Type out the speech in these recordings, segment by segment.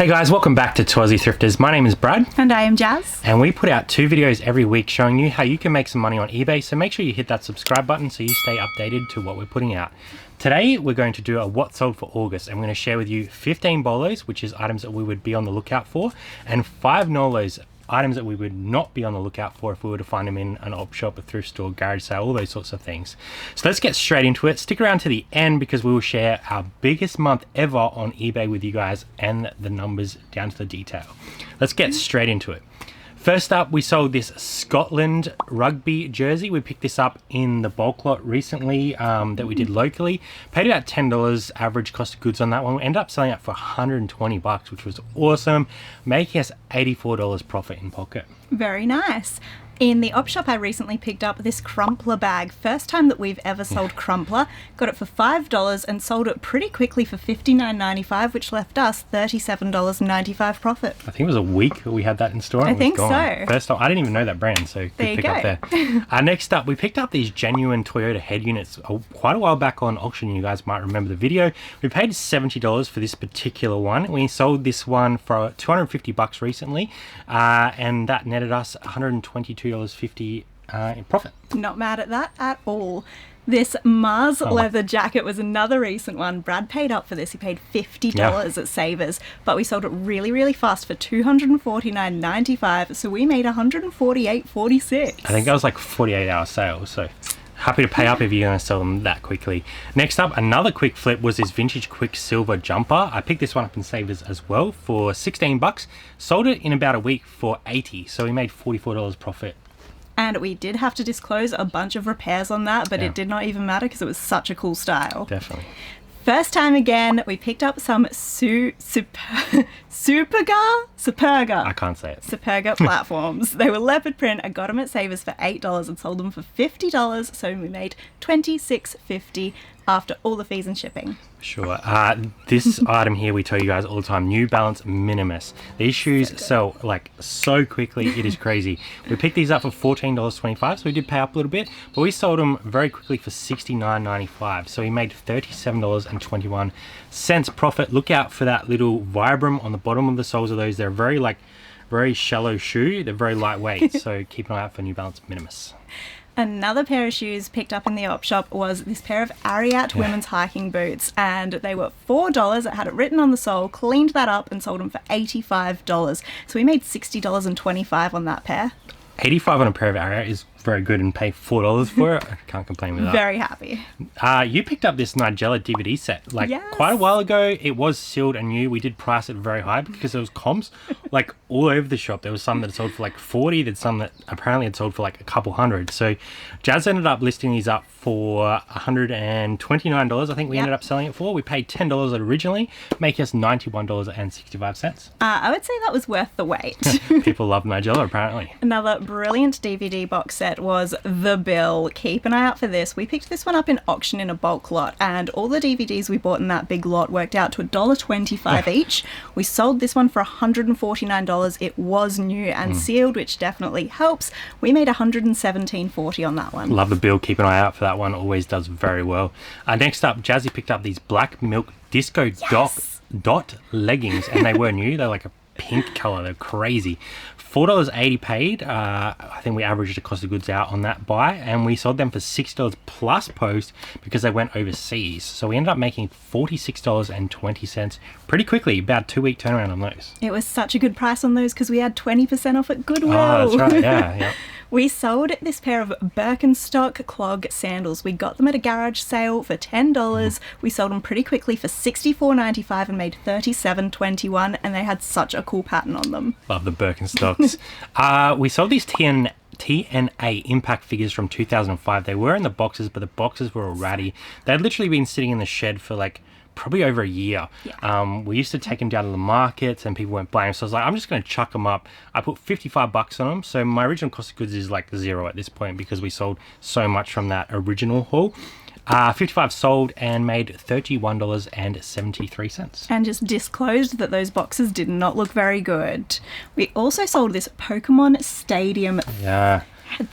Hey guys, welcome back to Aussie Thrifters. My name is Brad. And I am Jazz. And we put out 2 videos every week showing you how you can make some money on eBay, so make sure you hit that subscribe button so you stay updated to what we're putting out. Today we're going to do a what sold for August, and we're going to share with you 15 bolos, which is items that we would be on the lookout for, and 5 Nolos, items that we would not be on the lookout for if we were to find them in an op shop, a thrift store, garage sale, all those sorts of things. So let's get straight into it. Stick around to the end because we will share our biggest month ever on eBay with you guys and the numbers down to the detail. Let's get straight into it. First up, we sold this Scotland rugby jersey. We picked this up in the bulk lot recently that we did locally. Paid about $10 average cost of goods on that one. We ended up selling it for $120, which was awesome, making us $84 profit in pocket. Very nice. In the op shop, I recently picked up this crumpler bag. First time that we've ever sold crumpler. Got it for $5 and sold it pretty quickly for $59.95, which left us $37.95 profit. I think it was a week that we had that in store. I think so. First time, I didn't even know that brand, so good pick up there. Next up, we picked up these genuine Toyota head units quite a while back on auction. You guys might remember the video. We paid $70 for this particular one. We sold this one for $250 recently, and that netted us $122.50 in profit. Not mad at that at all. This Mars leather jacket was another recent one. Brad paid up for this. He paid $50 at Savers, but we sold it really, really fast for $249.95, so we made $148.46. I think that was like 48-hour sale, so happy to pay up if you're going to sell them that quickly. Next up, another quick flip was this vintage Quicksilver jumper. I picked this one up in Savers as well for $16. Sold it in about a week for $80, so we made $44 profit. And we did have to disclose a bunch of repairs on that, but it did not even matter because it was such a cool style. Definitely. First time again, we picked up some Superga? I can't say it. Superga platforms. They were leopard print. I got them at Savers for $8 and sold them for $50, so we made $26.50 after all the fees and shipping. Sure. This item here, we tell you guys all the time, New Balance Minimus. These shoes sell like so quickly, it is crazy. We picked these up for $14.25, so we did pay up a little bit, but we sold them very quickly for $69.95, so we made $37.21 profit. Look out for that little Vibram on the bottom of the soles of those. They're very shallow shoe. They're very lightweight, so keep an eye out for New Balance Minimus. Another pair of shoes picked up in the op shop was this pair of Ariat women's hiking boots, and they were $4. It had it written on the sole, cleaned that up and sold them for $85. So we made $60.25 on that pair. $85 on a pair of Ariat is very good, and pay $4 for it. I can't complain with that. Very happy. You picked up this Nigella DVD set quite a while ago. It was sealed and new. We did price it very high because there was comps like all over the shop. There was some that had sold for like 40. There's some that apparently had sold for like a couple hundred. So Jazz ended up listing these up for $129. I think we ended up selling it for. We paid $10 originally, making us $91.65. I would say that was worth the wait. People love Nigella apparently. Another brilliant DVD box set was The Bill. Keep an eye out for this. We picked this one up in auction in a bulk lot, and all the DVDs we bought in that big lot worked out to $1.25 each. We sold this one for $149. It was new and sealed, which definitely helps. We made $117.40 on that one. Love The Bill. Keep an eye out for that one. Always does very well. Next up, Jazzy picked up these Black Milk Disco dot leggings, and they were new. They're like a pink color. They're crazy. $4.80 paid. I think we averaged the cost of goods out on that buy, and we sold them for $6 plus post because they went overseas. So we ended up making $46.20 pretty quickly, about 2-week turnaround on those. It was such a good price on those because we had 20% off at Goodwill. Oh, that's right. Yeah. We sold this pair of Birkenstock clog sandals. We got them at a garage sale for $10. We sold them pretty quickly for $64.95 and made $37.21, and they had such a cool pattern on them. Love the Birkenstocks. We sold these TNA impact figures from 2005. They were in the boxes, but the boxes were all ratty. They had literally been sitting in the shed for like probably over a year. We used to take them down to the markets and people weren't buying them, so I was like, I'm just going to chuck them up. I put $55 on them, so my original cost of goods is like $0 at this point because we sold so much from that original haul. 55 sold and made $31.73. And just disclosed that those boxes did not look very good. We also sold this Pokemon Stadium. Yeah.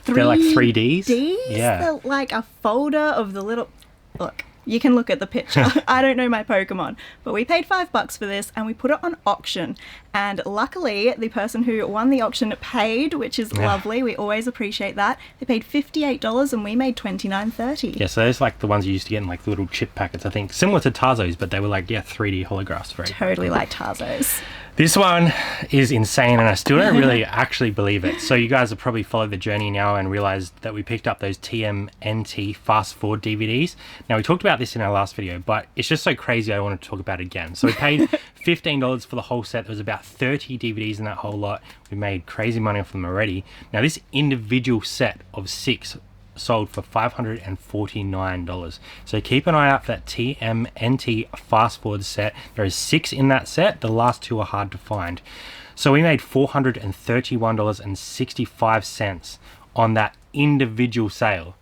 They're like 3Ds. Yeah. They're like a folder of the little... Look. You can look at the picture. I don't know my Pokemon. But we paid $5 for this and we put it on auction. And luckily, the person who won the auction paid, which is lovely. We always appreciate that. They paid $58 and we made $29.30. Yeah, so those like the ones you used to get in like the little chip packets, I think. Similar to Tarzo's, but they were like, 3D holographs. Totally like Tarzo's. This one is insane and I still don't really actually believe it. So you guys have probably followed the journey now and realized that we picked up those TMNT Fast Forward DVDs. Now we talked about this in our last video, but it's just so crazy I want to talk about it again. So we paid $15 for the whole set. There was about 30 DVDs in that whole lot. We made crazy money off them already. Now this individual set of 6 sold for $549. So keep an eye out for that TMNT Fast Forward set. There is 6 in that set. The last 2 are hard to find. So we made $431.65 on that individual sale.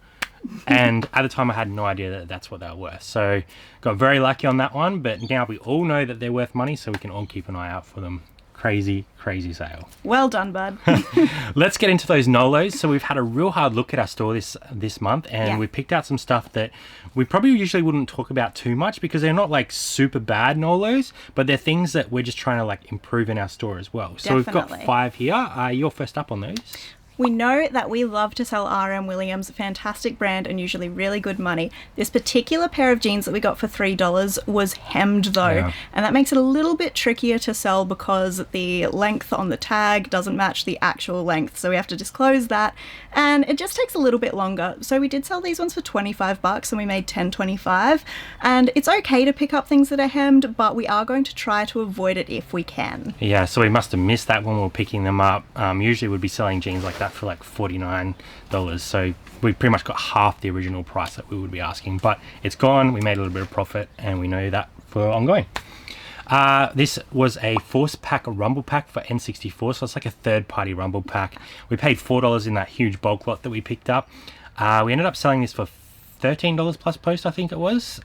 And at the time I had no idea that that's what they were worth. So got very lucky on that one, but now we all know that they're worth money, so we can all keep an eye out for them. Crazy sale. Well done, bud. Let's get into those Nolos. So we've had a real hard look at our store this month, and we picked out some stuff that we probably usually wouldn't talk about too much because they're not like super bad Nolos, but they're things that we're just trying to like improve in our store as well. So we've got 5 here. You're first up on those. We know that we love to sell RM Williams, a fantastic brand and usually really good money. This particular pair of jeans that we got for $3 was hemmed though, and that makes it a little bit trickier to sell because the length on the tag doesn't match the actual length, so we have to disclose that, and it just takes a little bit longer. So we did sell these ones for $25 and we made $10.25, and it's okay to pick up things that are hemmed, but we are going to try to avoid it if we can. Yeah, so we must have missed that when we were picking them up. Usually we'd be selling jeans like that for like $49, so we pretty much got half the original price that we would be asking, but it's gone. We made a little bit of profit and we know that for ongoing. This was a force pack rumble pack for N64, so it's like a third-party rumble pack. We paid $4 in that huge bulk lot that we picked up. We ended up selling this for $13 plus post, I think it was,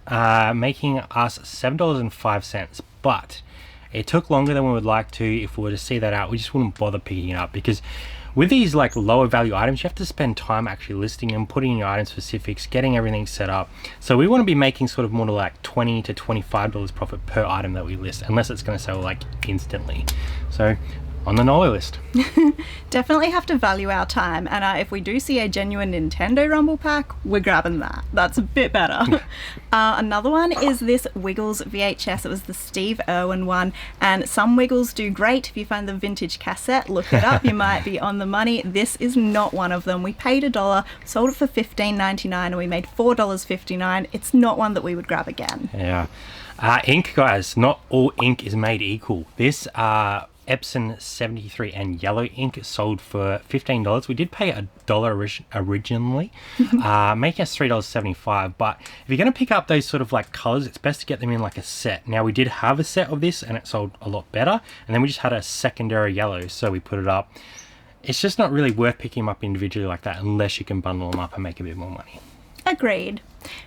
making us $7.05, but it took longer than we would like to. If we were to see that out, we just wouldn't bother picking it up because with these like lower value items, you have to spend time actually listing them, putting in your item specifics, getting everything set up. So we want to be making sort of more to like $20 to $25 profit per item that we list, unless it's going to sell like instantly. So on the Nolo list. Definitely have to value our time, and if we do see a genuine Nintendo Rumble pack, we're grabbing that. That's a bit better. Another one is this Wiggles VHS. It was the Steve Irwin one, and some Wiggles do great. If you find the vintage cassette, look it up. You might be on the money. This is not one of them. We paid $1, sold it for $15.99, and we made $4.59. It's not one that we would grab again. Yeah. Ink, guys. Not all ink is made equal. This Epson 73 and yellow ink sold for $15. We did pay $1 originally, making us $3.75. But if you're going to pick up those sort of like colors, it's best to get them in like a set. Now we did have a set of this and it sold a lot better, and then we just had a secondary yellow, so we put it up. It's just not really worth picking them up individually like that unless you can bundle them up and make a bit more money. Agreed.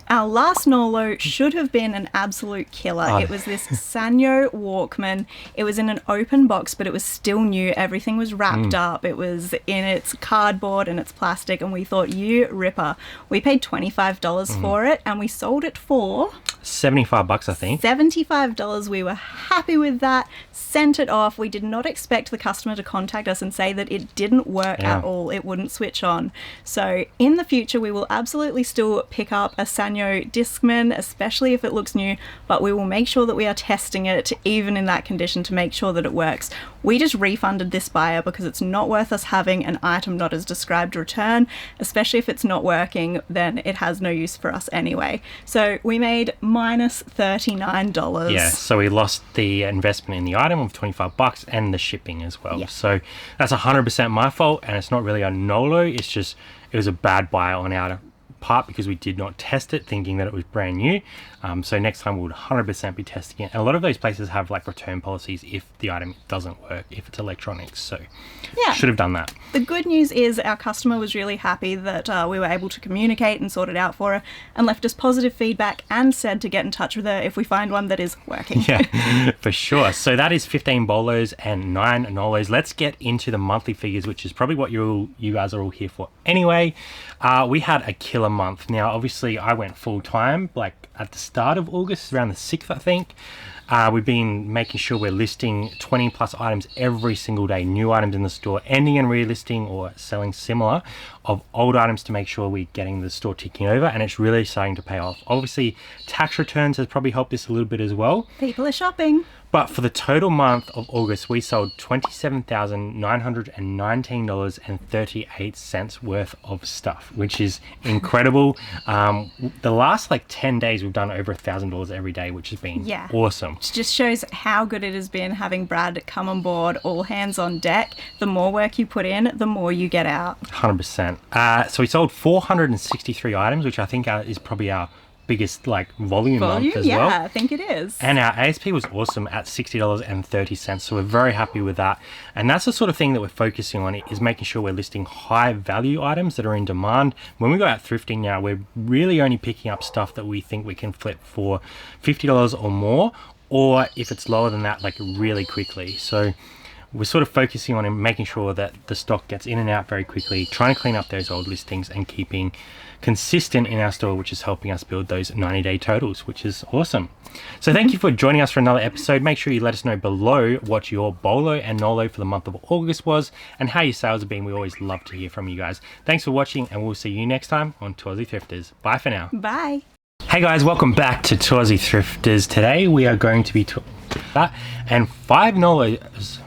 Our last Nolo should have been an absolute killer. It was this Sanyo Walkman. It was in an open box, but it was still new. Everything was wrapped up. It was in its cardboard and its plastic, and we thought, you ripper. We paid $25 for it, and we sold it for $75, I think. $75. We were happy with that. Sent it off. We did not expect the customer to contact us and say that it didn't work at all. It wouldn't switch on. So in the future, we will absolutely still pick up a Sanyo Discman, especially if it looks new, but we will make sure that we are testing it even in that condition to make sure that it works. We just refunded this buyer because it's not worth us having an item not as described return, especially if it's not working, then it has no use for us anyway. So we made minus $39. Yeah, so we lost the investment in the item of $25 and the shipping as well. Yeah. So that's 100% my fault, and it's not really a Nolo, it's just it was a bad buy on our part because we did not test it thinking that it was brand new. So next time we would 100% be testing it. And a lot of those places have like return policies if the item doesn't work, if it's electronics. So yeah, should have done that. The good news is our customer was really happy that we were able to communicate and sort it out for her, and left us positive feedback and said to get in touch with her if we find one that is working. Yeah, for sure. So that is 15 bolos and 9 Nolos. Let's get into the monthly figures, which is probably what you guys are all here for anyway. We had a killer month month. Now, obviously, I went full time, like at the start of August, around the 6th, I think. We've been making sure we're listing 20 plus items every single day, new items in the store, ending and relisting or selling similar of old items to make sure we're getting the store ticking over, and it's really starting to pay off. Obviously, tax returns has probably helped this a little bit as well. People are shopping. But for the total month of August, we sold $27,919.38 worth of stuff, which is incredible. The last like 10 days, we've done over $1,000 every day, which has been awesome. It just shows how good it has been having Brad come on board, all hands on deck. The more work you put in, the more you get out. 100%. So we sold 463 items, which I think is probably our biggest like volume month as well. Yeah, I think it is. And our ASP was awesome at $60.30, so we're very happy with that. And that's the sort of thing that we're focusing on, is making sure we're listing high value items that are in demand. When we go out thrifting now, we're really only picking up stuff that we think we can flip for $50 or more, or if it's lower than that, like really quickly. So we're sort of focusing on making sure that the stock gets in and out very quickly, trying to clean up those old listings and keeping consistent in our store, which is helping us build those 90-day totals, which is awesome. So thank you for joining us for another episode. Make sure you let us know below what your BOLO and NOLO for the month of August was and how your sales have been. We always love to hear from you guys. Thanks for watching, and we'll see you next time on Aussie Thrifters. Bye for now. Bye. Hey guys, welcome back to Aussie Thrifters. Today we are going to be talking about that and 5 NOLOs.